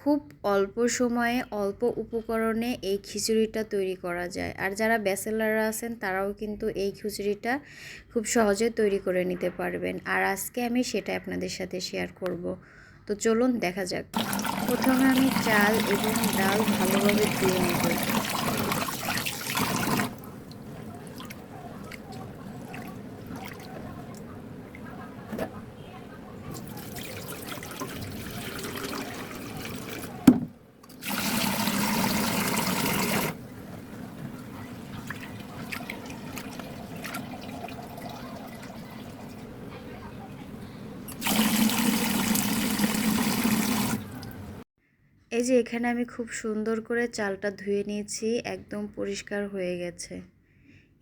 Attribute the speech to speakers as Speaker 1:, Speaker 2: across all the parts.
Speaker 1: খুব অল্প সময়ে অল্প উপকরণে এই খিচুড়িটা তৈরি করা যায়। আর যারা ব্যাচেলাররা আছেন তারাও কিন্তু এই খিচুড়িটা খুব সহজে তৈরি করে নিতে পারবেন। আর আজকে আমি সেটা আপনাদের সাথে শেয়ার করব। তো চলুন দেখা যাক। প্রথমে আমি চাল এবং ডাল ভালোভাবে ধুয়ে নেব। এই যে এখানে আমি খুব সুন্দর করে চালটা ধুয়ে নিয়েছি, একদম পরিষ্কার হয়ে গেছে।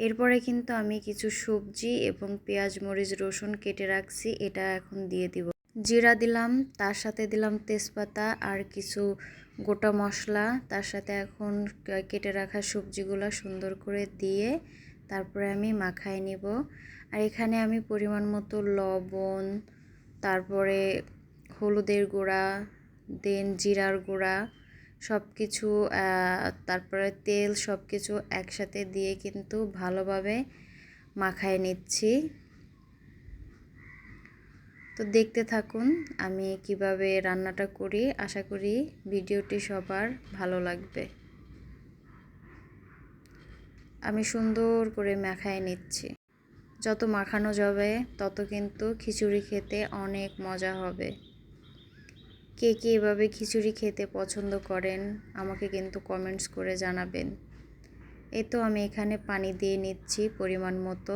Speaker 1: এরপরে কিন্তু আমি কিছু সবজি এবং পেঁয়াজ মরিচ রসুন কেটে রাখছি, এটা এখন দিয়ে দিব। জিরা দিলাম, তার সাথে দিলাম তেজপাতা আর কিছু গোটা মশলা, তার সাথে এখন কেটে রাখা সবজিগুলো সুন্দর করে দিয়ে তারপরে আমি মাখায় নিব। আর এখানে আমি পরিমাণ মতো লবণ, তারপরে হলুদের গুঁড়া, দেন জিরার গুঁড়া সব কিছু, তারপরে তেল সব কিছু একসাথে দিয়ে কিন্তু ভালোভাবে মাখায় নিচ্ছি। তো দেখতে থাকুন আমি কিভাবে রান্নাটা করি। আশা করি ভিডিওটি সবার ভালো লাগবে। আমি সুন্দর করে মাখায় নিচ্ছি। যত মাখানো যাবে তত কিন্তু খিচুড়ি খেতে অনেক মজা হবে। কে কে এভাবে খিচুড়ি খেতে পছন্দ করেন আমাকে কিন্তু কমেন্টস করে জানাবেন। এই তো আমি এখানে পানি দিয়ে নিচ্ছি পরিমাণ মতো।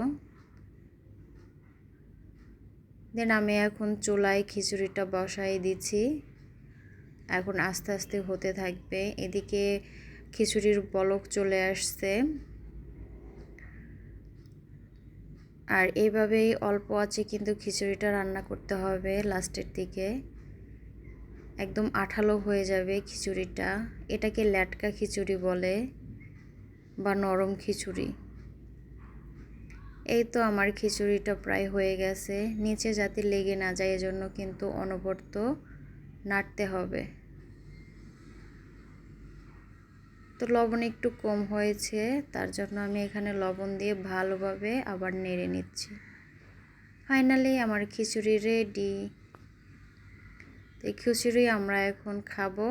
Speaker 1: দেন আমি এখন চুলায় খিচুড়িটা বসাই দিচ্ছি। এখন আস্তে আস্তে হতে থাকবে। এদিকে খিচুড়ির বলক চলে আসছে। আর এইভাবেই অল্প আঁচে কিন্তু খিচুড়িটা রান্না করতে হবে। লাস্টের দিকে একদম আঠালো হয়ে যাবে খিচুড়িটা। এটাকে ল্যাটকা খিচুড়ি বলে বা নরম খিচুড়ি। এই তো আমার খিচুড়িটা প্রায় হয়ে গেছে। নিচে যাতে লেগে না যায় এজন্য কিন্তু অনবরত নাড়তে হবে। তো লবণ একটু কম হয়েছে, তার জন্য আমি এখানে লবণ দিয়ে ভালোভাবে আবার নেড়ে নিচ্ছি। ফাইনালি আমার খিচুড়ি রেডি। তো এই খিচুড়ি আমরা এখন খাবো।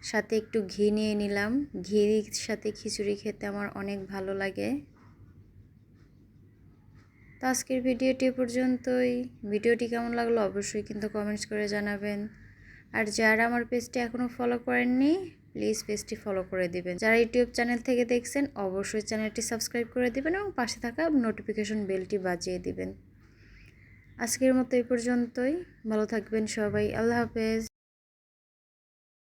Speaker 1: সাথে একটু ঘি নিয়ে নিলাম। ঘির সাথে খিচুড়ি খেতে আমার অনেক ভালো লাগে। তো আজকের ভিডিওটি পর্যন্তই। ভিডিওটি কেমন লাগলো অবশ্যই কিন্তু কমেন্টস করে জানাবেন। আর যারা আমার পেজটি এখনও ফলো করেননি প্লিজ পেজটি ফলো করে দিবেন। যারা ইউটিউব চ্যানেল থেকে দেখছেন অবশ্যই চ্যানেলটি সাবস্ক্রাইব করে দিবেন এবং পাশে থাকা নোটিফিকেশন বেলটি বাজিয়ে দিবেন। আজকের মতো এই পর্যন্তই। ভালো থাকবেন সবাই। আল্লাহ হাফেজ।